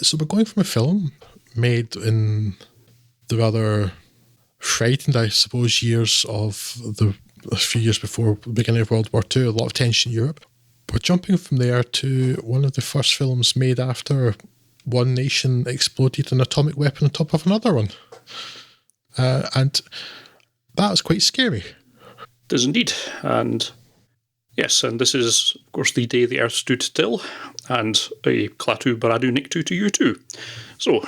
So we're going from a film made in the rather frightened, I suppose, years of a few years before the beginning of World War II, a lot of tension in Europe. We're jumping from there to one of the first films made after one nation exploded an atomic weapon on top of another one. And that was quite scary. It is indeed. And yes, and this is, of course, the day the Earth stood still, and a Klaatu Baradu Nikto to you too. So,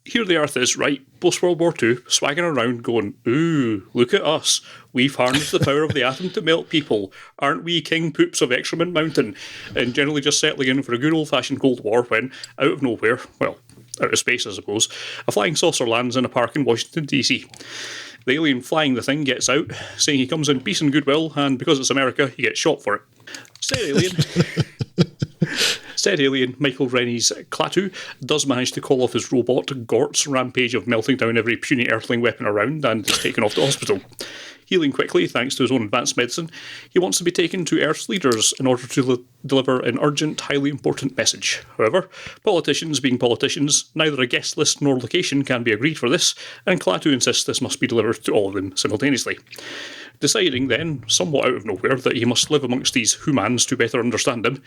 here the Earth is, right, post-World War II, swagging around going, ooh, look at us. We've harnessed the power of the atom to melt people. Aren't we king poops of Excrement Mountain? And generally just settling in for a good old-fashioned Cold War when, out of nowhere, well, out of space, I suppose, a flying saucer lands in a park in Washington, D.C. The alien flying the thing gets out, saying he comes in peace and goodwill, and because it's America, he gets shot for it. Said alien, Michael Rennie's Klaatu, does manage to call off his robot, Gort's rampage of melting down every puny earthling weapon around, and is taken off to hospital. Healing quickly, thanks to his own advanced medicine, he wants to be taken to Earth's leaders in order to deliver an urgent, highly important message. However, politicians being politicians, neither a guest list nor location can be agreed for this, and Klaatu insists this must be delivered to all of them simultaneously. Deciding then, somewhat out of nowhere, that he must live amongst these humans to better understand him,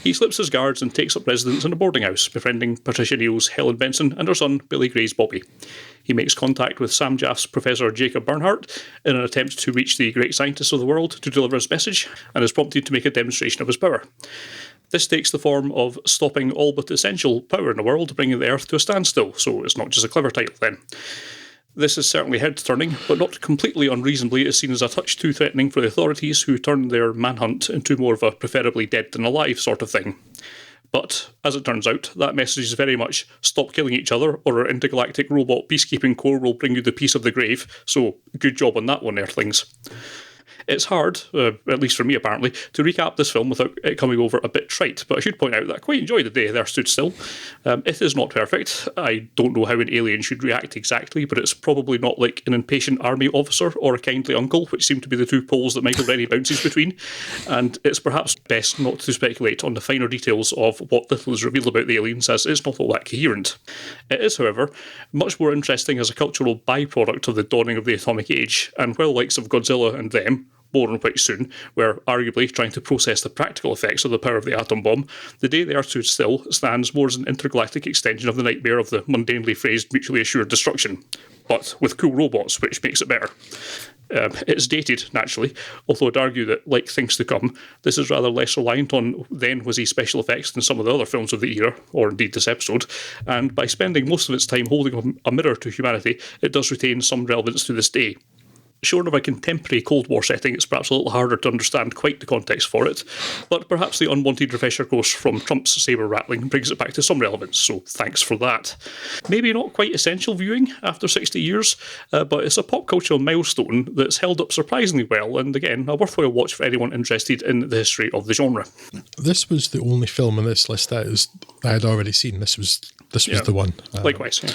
he slips his guards and takes up residence in a boarding house, befriending Patricia Neal's Helen Benson and her son, Billy Gray's Bobby. He makes contact with Sam Jaff's Professor Jacob Bernhardt in an attempt to reach the great scientist of the world to deliver his message, and is prompted to make a demonstration of his power. This takes the form of stopping all but essential power in the world, bringing the Earth to a standstill, so it's not just a clever title then. This is certainly head-turning, but not completely unreasonably is seen as a touch too threatening for the authorities, who turn their manhunt into more of a preferably dead than alive sort of thing. But, as it turns out, that message is very much stop killing each other, or our intergalactic robot peacekeeping corps will bring you the peace of the grave, so good job on that one, Earthlings. It's hard, at least for me apparently, to recap this film without it coming over a bit trite, but I should point out that I quite enjoyed The Day the Earth Stood Still. It is not perfect. I don't know how an alien should react exactly, but it's probably not like an impatient army officer or a kindly uncle, which seem to be the two poles that Michael Rennie bounces between, and it's perhaps best not to speculate on the finer details of what little is revealed about the aliens, as it's not all that coherent. It is, however, much more interesting as a cultural byproduct of the dawning of the atomic age, and while likes of Godzilla and them, more on quite soon, were arguably trying to process the practical effects of the power of the atom bomb, The Day the Earth Stood Still stands more as an intergalactic extension of the nightmare of the mundanely phrased mutually assured destruction, but with cool robots, which makes it better. It's dated, naturally, although I'd argue that, like Things to Come, this is rather less reliant on then-was-he special effects than some of the other films of the era, or indeed this episode, and by spending most of its time holding a mirror to humanity, it does retain some relevance to this day. Short of a contemporary Cold War setting, it's perhaps a little harder to understand quite the context for it, but perhaps the unwanted refresher course from Trump's sabre rattling brings it back to some relevance, so thanks for that. Maybe not quite essential viewing after 60 years, but it's a pop cultural milestone that's held up surprisingly well, and again, a worthwhile watch for anyone interested in the history of the genre. This was the only film on this list that I had already seen. This was the one. Likewise, yeah.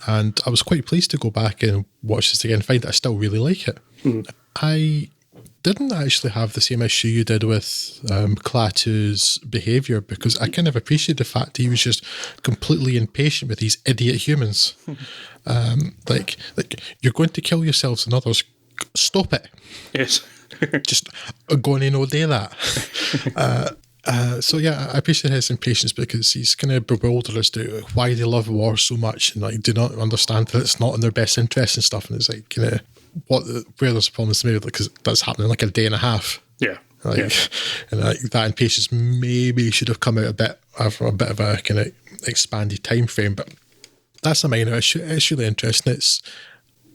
And I was quite pleased to go back and watch this again and find that I still really like it. I didn't actually have the same issue you did with Klaatu's behaviour, because I kind of appreciated the fact he was just completely impatient with these idiot humans. Like, you're going to kill yourselves and others. Stop it. Yes. Just going to no day that. So yeah, I appreciate his impatience, because he's kind of bewildered as to why they love war so much and like do not understand that it's not in their best interest and stuff. And it's like, you know, where there's problems to me, because that's happening in like a day and a half. Yeah. And like that impatience maybe should have come out a bit of a kind of expanded time frame, but that's a minor issue. It's really interesting.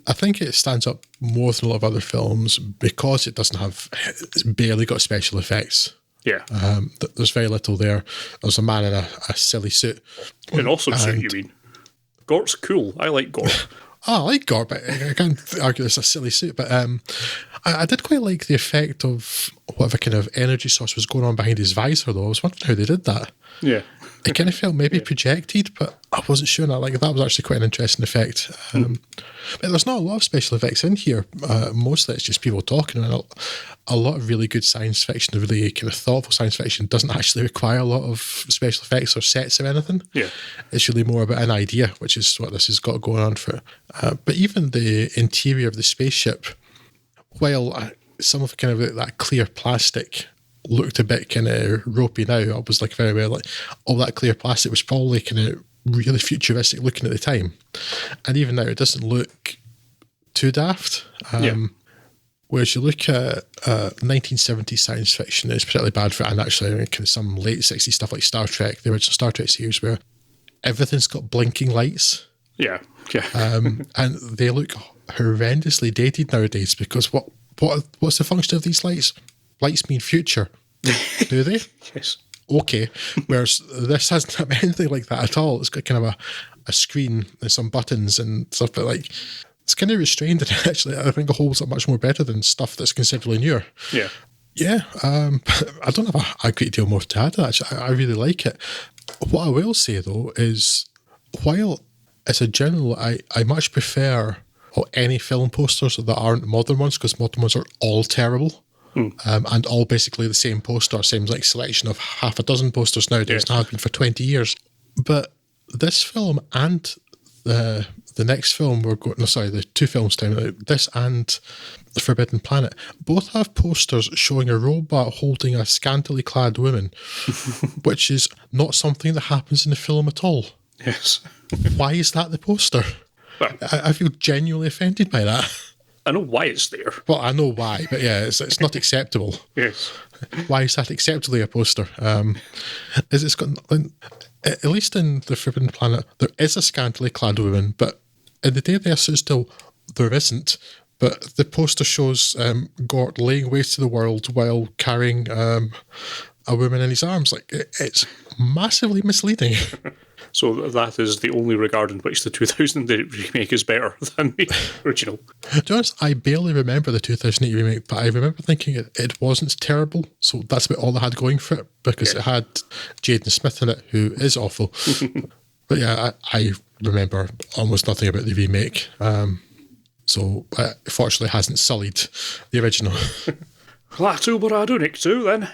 I think it stands up more than a lot of other films because it's barely got special effects. Yeah. There's very little there. There's a man in a silly suit. An awesome suit, you mean? Gort's cool. I like Gort. I like Gort, but I can't argue it's a silly suit. But I did quite like the effect of whatever kind of energy source was going on behind his visor, though. I was wondering how they did that. Yeah. It kind of felt maybe projected, but I wasn't sure that. Like, that was actually quite an interesting effect. But there's not a lot of special effects in here. Mostly it's just people talking, and a lot of really good science fiction, really kind of thoughtful science fiction, doesn't actually require a lot of special effects or sets or anything. Yeah. It's really more about an idea, which is what this has got going on for it. But even the interior of the spaceship, while some of kind of that clear plastic looked a bit kind of ropey now, I was like very well like, all that clear plastic was probably kind of really futuristic looking at the time. And even now, it doesn't look too daft. Whereas you look at 1970s science fiction, it's particularly bad for it, and actually kind of some late 60s stuff like Star Trek, the original Star Trek series, where everything's got blinking lights. Yeah. And they look horrendously dated nowadays, because what's the function of these lights? Lights mean future, do they? Yes. Okay, whereas this hasn't got anything like that at all. It's got kind of a screen and some buttons and stuff, but like it's kind of restrained, and actually I think it holds up much more better than stuff that's considerably newer. Yeah. I don't have a great deal more to add to that. Actually, I really like it. What I will say though is, while as a general, I much prefer any film posters that aren't modern ones, because modern ones are all terrible. And all basically the same poster, same like selection of half a dozen posters nowadays, and have been for 20 years. But this film and the next film the two films down, this and The Forbidden Planet, both have posters showing a robot holding a scantily clad woman, which is not something that happens in the film at all. Yes. Why is that the poster? Well, I feel genuinely offended by that. I know why it's there. Well, I know why, but yeah, it's not acceptable. Yes. Why is that acceptably a poster? Is it's got, at least in The Forbidden Planet, there is a scantily clad woman, but in the Day of the Earth Still, there isn't. But the poster shows Gort laying waste to the world while carrying a woman in his arms. Like, it's massively misleading. So that is the only regard in which the 2008 remake is better than the original. To be honest, I barely remember the 2008 remake, but I remember thinking it wasn't terrible. So that's about all I had going for it, because it had Jaden Smith in it, who is awful. But yeah, I remember almost nothing about the remake. So fortunately, it hasn't sullied the original. Klaatu Baradu Nikto then.